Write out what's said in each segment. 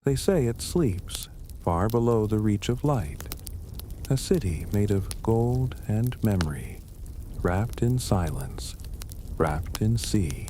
They say it sleeps far below the reach of light, a city made of gold and memory, wrapped in silence, wrapped in sea.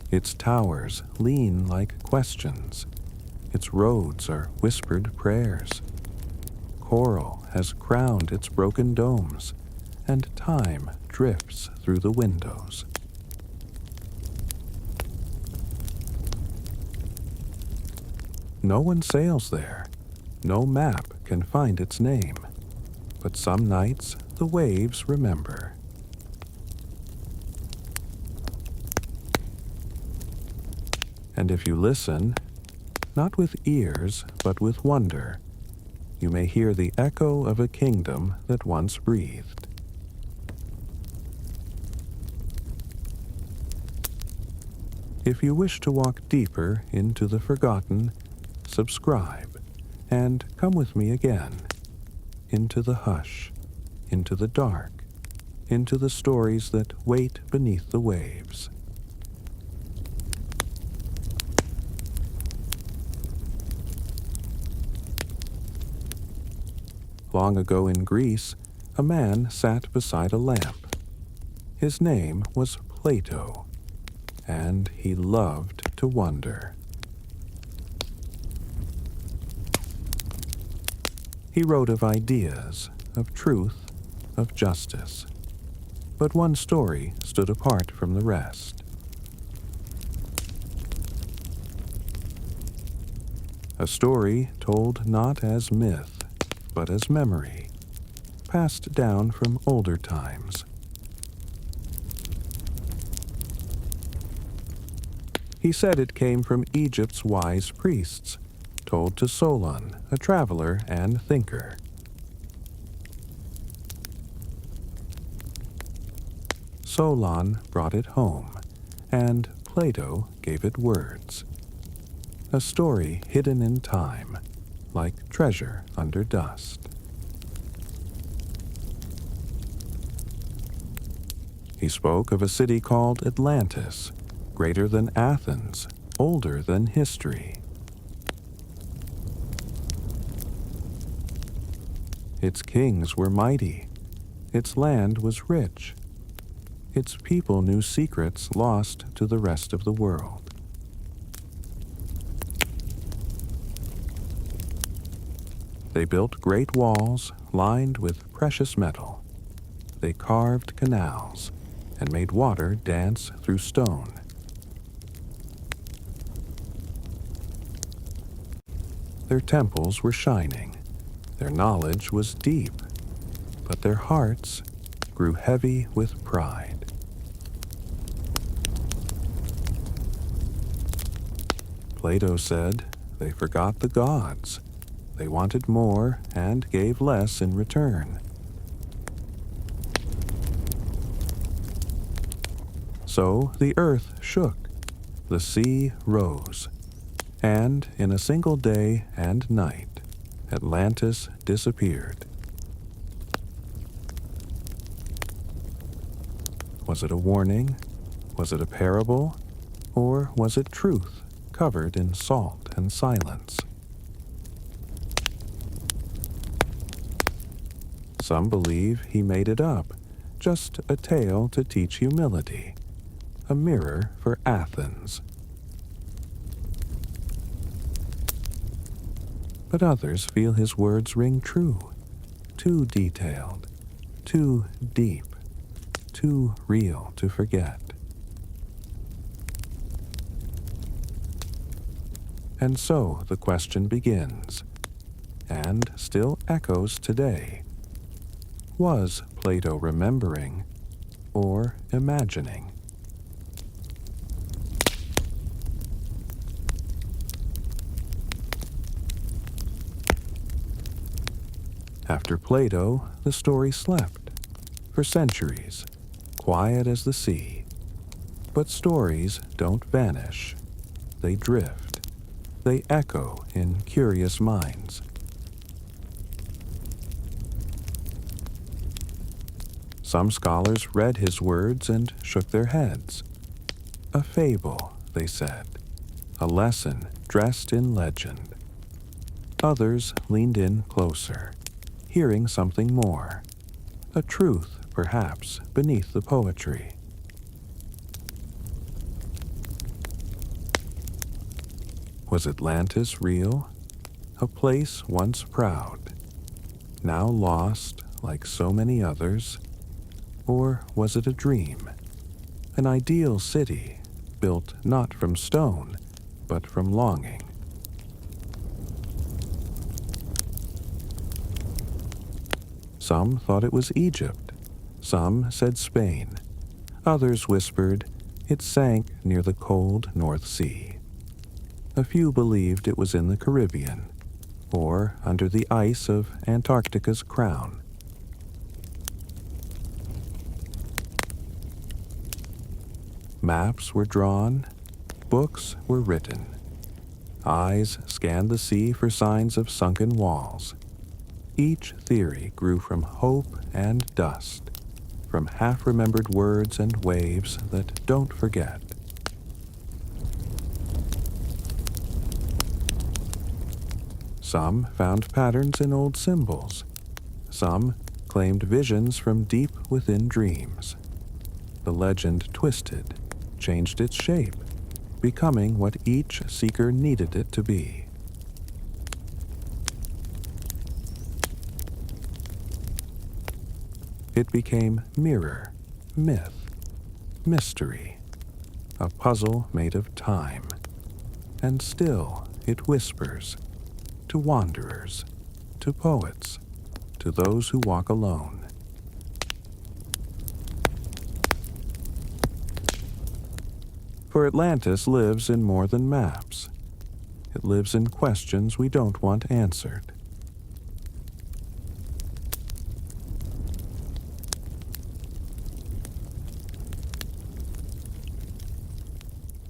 Its towers lean like questions. Its roads are whispered prayers. Coral has crowned its broken domes, and time drifts through the windows. No one sails there. No map can find its name. But some nights the waves remember. And if you listen, not with ears, but with wonder, you may hear the echo of a kingdom that once breathed. If you wish to walk deeper into the forgotten, subscribe, and come with me again, into the hush, into the dark, into the stories that wait beneath the waves. Long ago in Greece, a man sat beside a lamp. His name was Plato, and he loved to wonder. He wrote of ideas, of truth, of justice. But one story stood apart from the rest. A story told not as myth, but as memory, passed down from older times. He said it came from Egypt's wise priests, told to Solon, a traveler and thinker. Solon brought it home, and Plato gave it words. A story hidden in time, like treasure under dust. He spoke of a city called Atlantis, greater than Athens, older than history. Its kings were mighty, its land was rich, its people knew secrets lost to the rest of the world. They built great walls lined with precious metal. They carved canals and made water dance through stone. Their temples were shining. Their knowledge was deep, but their hearts grew heavy with pride. Plato said they forgot the gods. They wanted more and gave less in return. So the earth shook, the sea rose, and in a single day and night, Atlantis disappeared. Was it a warning? Was it a parable? Or was it truth covered in salt and silence? Some believe he made it up, just a tale to teach humility, a mirror for Athens. But others feel his words ring true, too detailed, too deep, too real to forget. And so the question begins, and still echoes today. Was Plato remembering or imagining? After Plato, the story slept, for centuries, quiet as the sea. But stories don't vanish. They drift. They echo in curious minds. Some scholars read his words and shook their heads. A fable, they said, a lesson dressed in legend. Others leaned in closer, hearing something more, a truth, perhaps, beneath the poetry. Was Atlantis real? A place once proud, now lost like so many others? Or was it a dream, an ideal city built not from stone, but from longing? Some thought it was Egypt, some said Spain, others whispered it sank near the cold North Sea. A few believed it was in the Caribbean, or under the ice of Antarctica's crown. Maps were drawn, books were written. Eyes scanned the sea for signs of sunken walls. Each theory grew from hope and dust, from half-remembered words and waves that don't forget. Some found patterns in old symbols. Some claimed visions from deep within dreams. The legend twisted, changed its shape, becoming what each seeker needed it to be. It became mirror, myth, mystery, a puzzle made of time. And still it whispers, to wanderers, to poets, to those who walk alone. For Atlantis lives in more than maps. It lives in questions we don't want answered.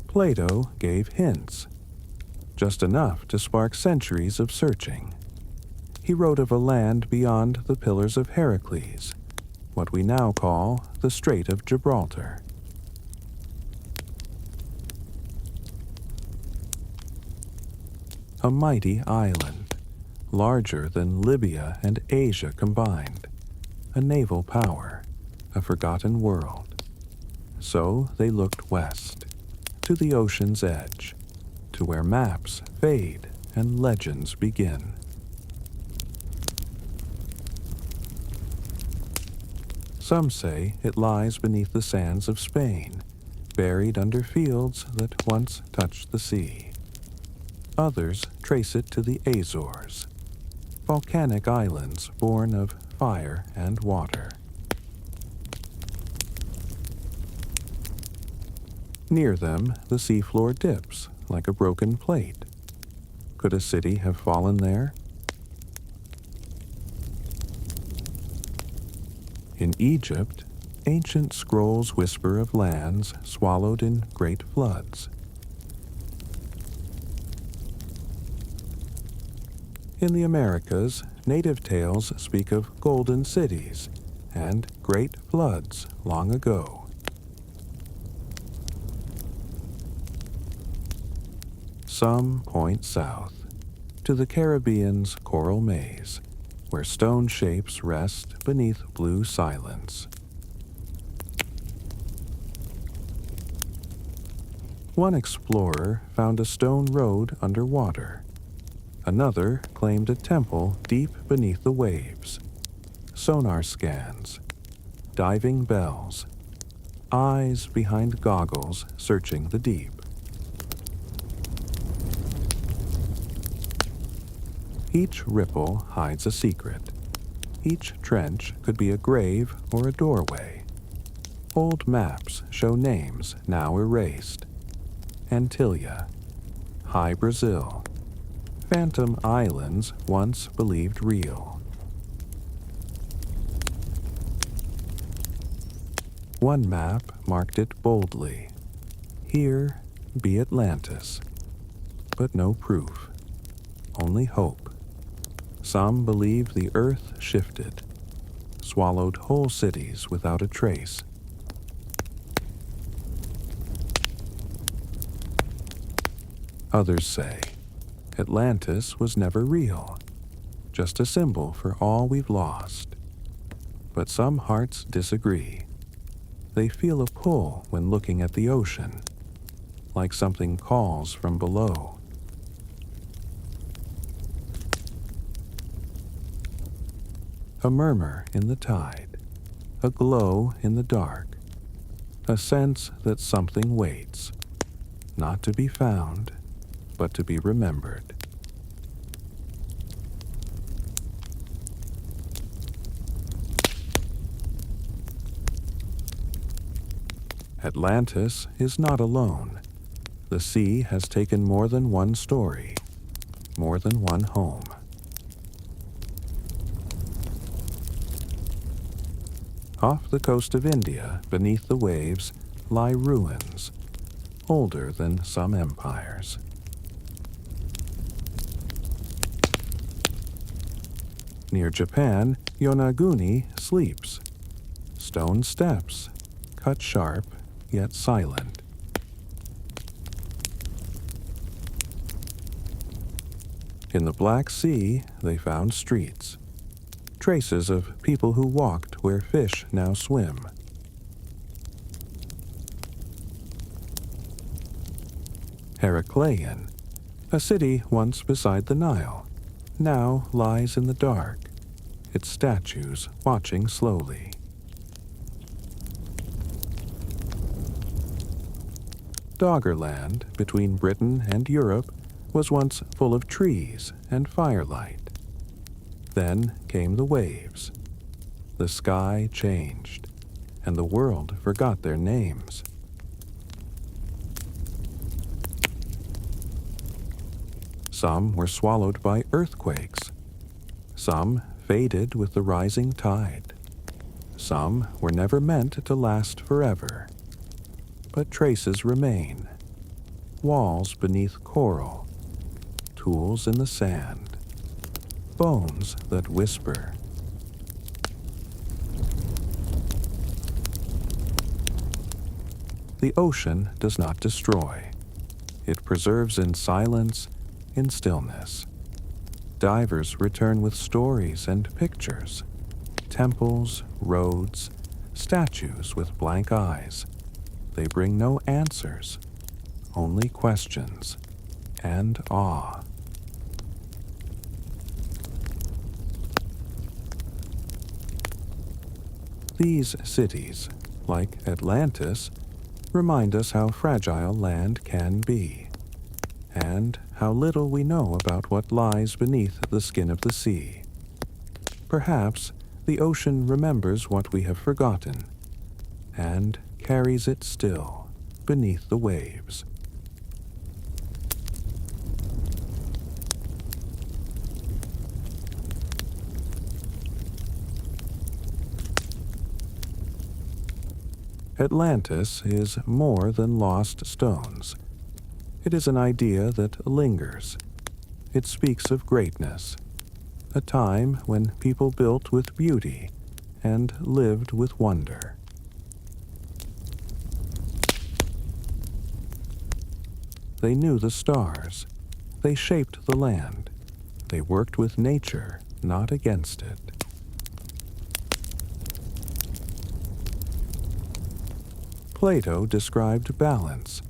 Plato gave hints, just enough to spark centuries of searching. He wrote of a land beyond the Pillars of Heracles, what we now call the Strait of Gibraltar. A mighty island, larger than Libya and Asia combined, a naval power, a forgotten world. So they looked west, to the ocean's edge, to where maps fade and legends begin. Some say it lies beneath the sands of Spain, buried under fields that once touched the sea. Others trace it to the Azores, volcanic islands born of fire and water. Near them, the seafloor dips like a broken plate. Could a city have fallen there? In Egypt, ancient scrolls whisper of lands swallowed in great floods. In the Americas, native tales speak of golden cities and great floods long ago. Some point south, to the Caribbean's coral maze, where stone shapes rest beneath blue silence. One explorer found a stone road underwater. Another claimed a temple deep beneath the waves. Sonar scans, diving bells, eyes behind goggles searching the deep. Each ripple hides a secret. Each trench could be a grave or a doorway. Old maps show names now erased. Antillia, High Brazil, phantom islands once believed real. One map marked it boldly. Here be Atlantis. But no proof, only hope. Some believe the earth shifted, swallowed whole cities without a trace. Others say Atlantis was never real, just a symbol for all we've lost. But some hearts disagree. They feel a pull when looking at the ocean, like something calls from below. A murmur in the tide, a glow in the dark, a sense that something waits, not to be found, but to be remembered. Atlantis is not alone. The sea has taken more than one story, more than one home. Off the coast of India, beneath the waves, lie ruins, older than some empires. Near Japan, Yonaguni sleeps. Stone steps, cut sharp, yet silent. In the Black Sea, they found streets, traces of people who walked where fish now swim. Heracleion, a city once beside the Nile, now lies in the dark, its statues watching slowly. Doggerland, between Britain and Europe, was once full of trees and firelight. Then came the waves. The sky changed, and the world forgot their names. Some were swallowed by earthquakes. Some faded with the rising tide. Some were never meant to last forever. But traces remain. Walls beneath coral, tools in the sand, bones that whisper. The ocean does not destroy. It preserves in silence, in stillness. Divers return with stories and pictures, temples, roads, statues with blank eyes. They bring no answers, only questions and awe. These cities, like Atlantis, remind us how fragile land can be, and how little we know about what lies beneath the skin of the sea. Perhaps the ocean remembers what we have forgotten, and carries it still beneath the waves. Atlantis is more than lost stones. It is an idea that lingers. It speaks of greatness, a time when people built with beauty and lived with wonder. They knew the stars. They shaped the land. They worked with nature, not against it. Plato described balance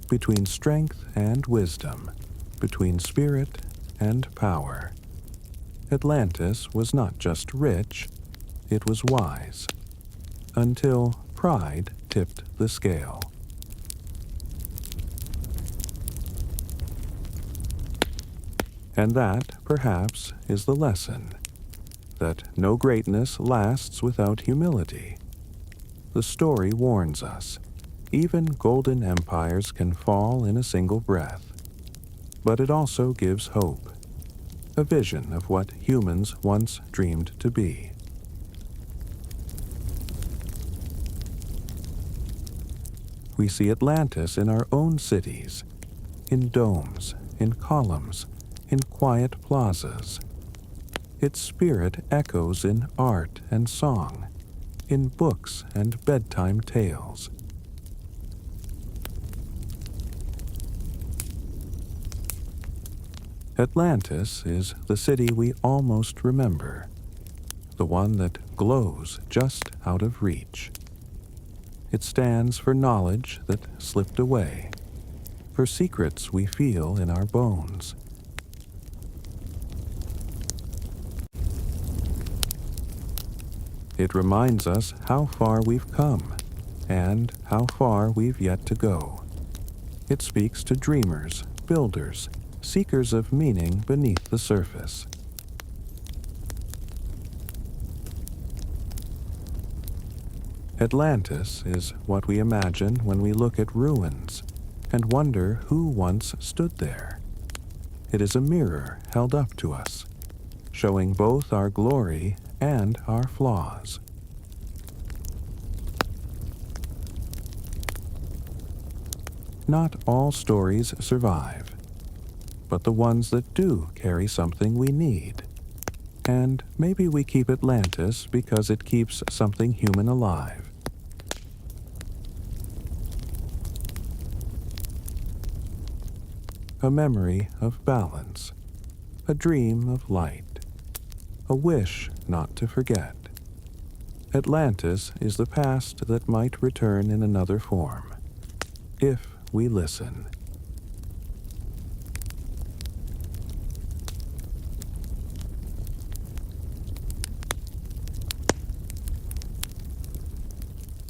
between strength and wisdom, between spirit and power. Atlantis was not just rich, it was wise, until pride tipped the scale. And that, perhaps, is the lesson, that no greatness lasts without humility. The story warns us, even golden empires can fall in a single breath. But it also gives hope, a vision of what humans once dreamed to be. We see Atlantis in our own cities, in domes, in columns, in quiet plazas. Its spirit echoes in art and song, in books and bedtime tales. Atlantis is the city we almost remember, the one that glows just out of reach. It stands for knowledge that slipped away, for secrets we feel in our bones. It reminds us how far we've come and how far we've yet to go. It speaks to dreamers, builders, seekers of meaning beneath the surface. Atlantis is what we imagine when we look at ruins and wonder who once stood there. It is a mirror held up to us, showing both our glory and our flaws. Not all stories survive, but the ones that do carry something we need. And maybe we keep Atlantis because it keeps something human alive. A memory of balance, a dream of light, a wish not to forget. Atlantis is the past that might return in another form, if we listen.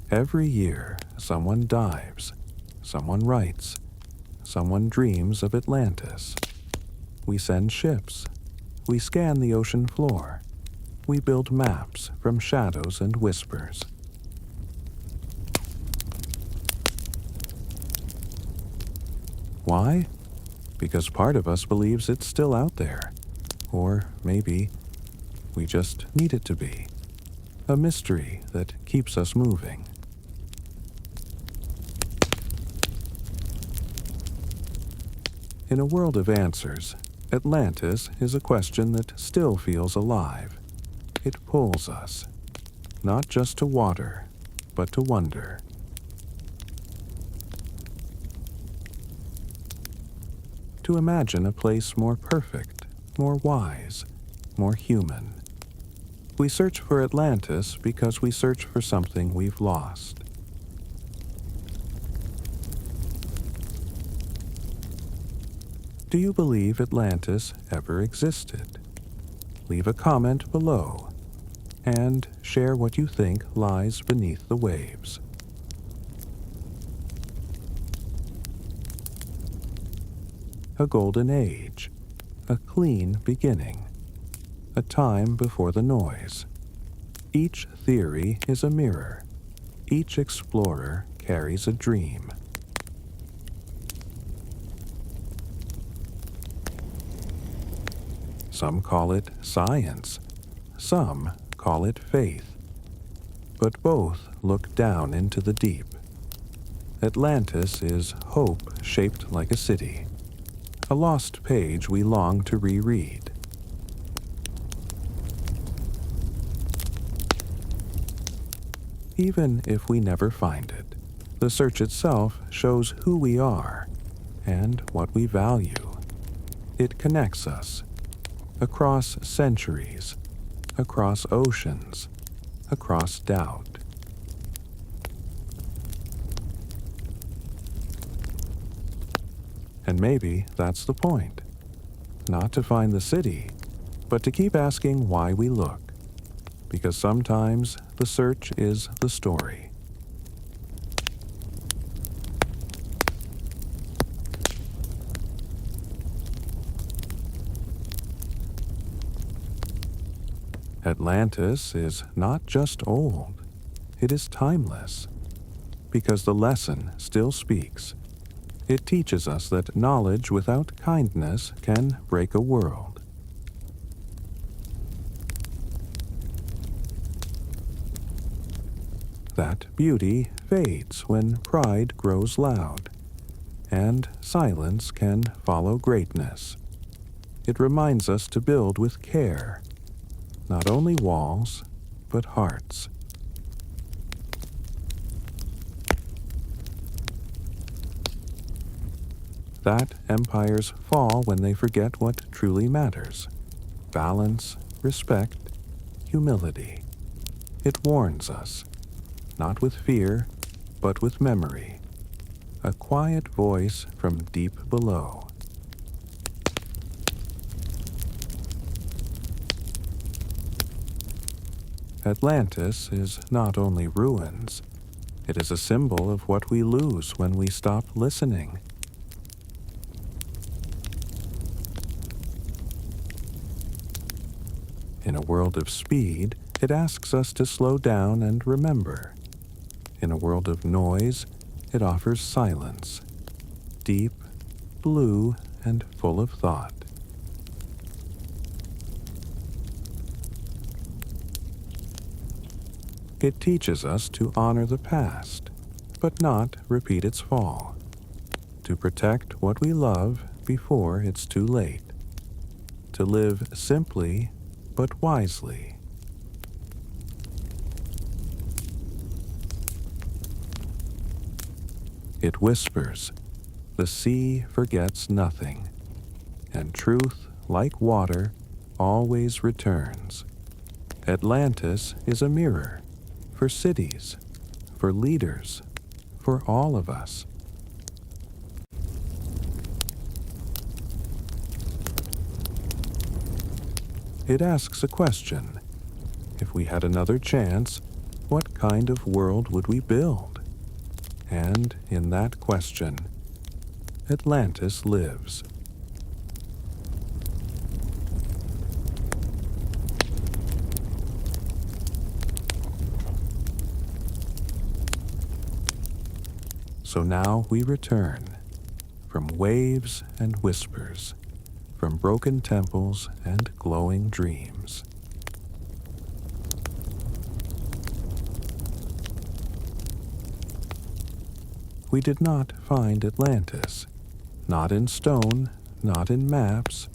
Every year, someone dives, someone writes, someone dreams of Atlantis. We send ships. We scan the ocean floor. We build maps from shadows and whispers. Why? Because part of us believes it's still out there. Or maybe we just need it to be. A mystery that keeps us moving. In a world of answers, Atlantis is a question that still feels alive. It pulls us, not just to water, but to wonder. To imagine a place more perfect, more wise, more human. We search for Atlantis because we search for something we've lost. Do you believe Atlantis ever existed? Leave a comment below and share what you think lies beneath the waves. A golden age, a clean beginning, a time before the noise. Each theory is a mirror. Each explorer carries a dream. Some call it science, some call it faith, but both look down into the deep. Atlantis is hope shaped like a city, a lost page we long to reread. Even if we never find it, the search itself shows who we are and what we value. It connects us. Across centuries, across oceans, across doubt. And maybe that's the point. Not to find the city, but to keep asking why we look. Because sometimes the search is the story. Atlantis is not just old, it is timeless, because the lesson still speaks. It teaches us that knowledge without kindness can break a world. That beauty fades when pride grows loud, and silence can follow greatness. It reminds us to build with care. Not only walls, but hearts. that empires fall when they forget what truly matters: balance, respect, humility. It warns us, not with fear, but with memory, a quiet voice from deep below. Atlantis is not only ruins, it is a symbol of what we lose when we stop listening. In a world of speed, it asks us to slow down and remember. In a world of noise, it offers silence, deep, blue, and full of thought. It teaches us to honor the past, but not repeat its fall, to protect what we love before it's too late, to live simply but wisely. It whispers, "The sea forgets nothing, and truth, like water, always returns." Atlantis is a mirror for cities, for leaders, for all of us. It asks a question. If we had another chance, what kind of world would we build? And in that question, Atlantis lives. So now we return, from waves and whispers, from broken temples and glowing dreams. We did not find Atlantis, not in stone, not in maps,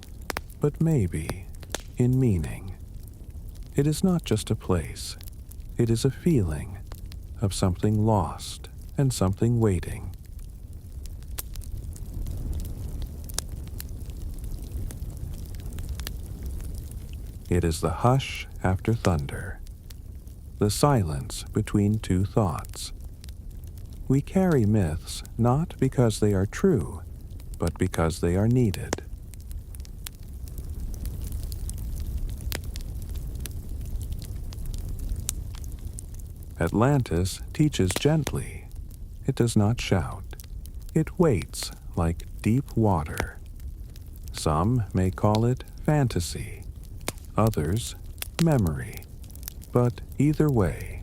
but maybe in meaning. It is not just a place, it is a feeling of something lost and something waiting. It is the hush after thunder, the silence between two thoughts. We carry myths not because they are true, but because they are needed. Atlantis teaches gently. It does not shout. It waits like deep water. Some may call it fantasy, others memory, but either way,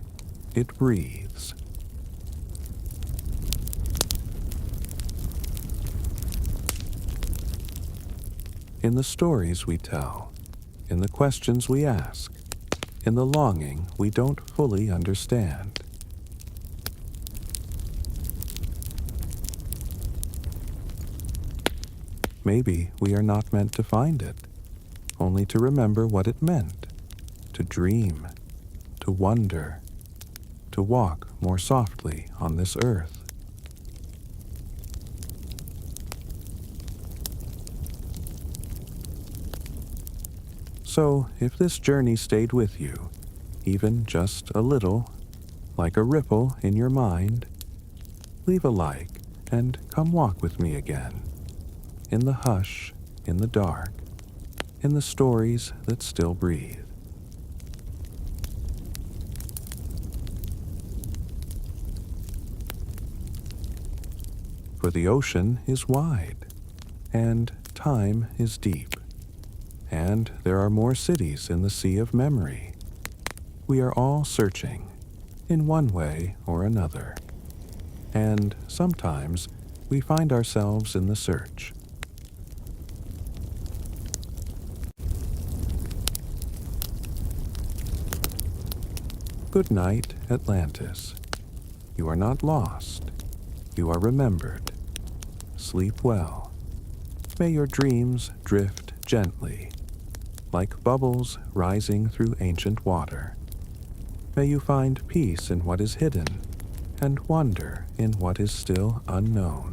it breathes. In the stories we tell, in the questions we ask, in the longing we don't fully understand. Maybe we are not meant to find it, only to remember what it meant, to dream, to wonder, to walk more softly on this earth. So, if this journey stayed with you, even just a little, like a ripple in your mind, leave a like and come walk with me again. In the hush, in the dark, in the stories that still breathe. For the ocean is wide, and time is deep, and there are more cities in the sea of memory. We are all searching, in one way or another, and sometimes we find ourselves in the search. Good night, Atlantis. You are not lost. You are remembered. Sleep well. May your dreams drift gently, like bubbles rising through ancient water. May you find peace in what is hidden, and wonder in what is still unknown.